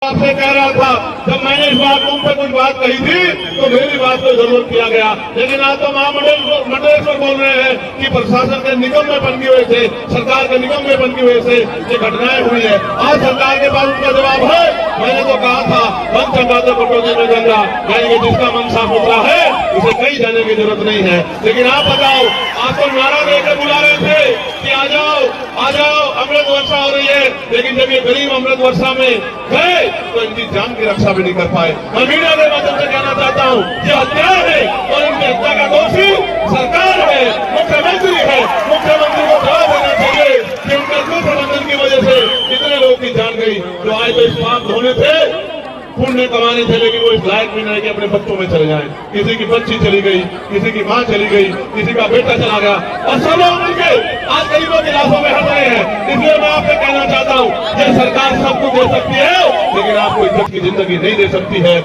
आपसे कह रहा था, जब मैंने इस बात पर कुछ बात कही थी तो मेरी बात को जरूरत किया गया, लेकिन आज तो महामंडलेश्वर बोल रहे हैं कि प्रशासन के निगम में बन की वजह से, सरकार के निगम में बन की वजह से ये घटनाएं हुई है। आज सरकार के पास उनका जवाब है। मैंने तो कहा था मन चंगाते कटौती में गंगा, यानी कि जिसका मन साफ सुथरा है उसे कहीं जाने की जरूरत नहीं है। लेकिन आप बताओ, आपको नारा देकर बुला रहे थे कि आ जाओ अमृत वर्षा हो रही है, लेकिन जब ये गरीब अमृत वर्षा में गए तो इनकी जान की रक्षा भी नहीं कर पाए। मैं मीडिया के माध्यम से कहना चाहता हूँ, ये हत्या है और इनकी हत्या का दोषी सरकार है, मुख्यमंत्री है। मुख्यमंत्री को जवाब देना चाहिए कि उनके दुप्रबंधन की वजह से कितने लोग की जान गई, जो आज तो इस पाप धोने थे, पुण्य कमाने थे, लेकिन वो इस लायक भी नहीं कि अपने बच्चों में चले जाएं। किसी की बच्ची चली गई, किसी की मां चली गई, किसी का बेटा चला गया, और सब लोग मिलके आज गरीबों की लाशों में हट रहे हैं। इसलिए मैं आपसे कहना चाहता हूं, ये सरकार सब कुछ दे सकती है, लेकिन आपको इज्जत की जिंदगी नहीं दे सकती है।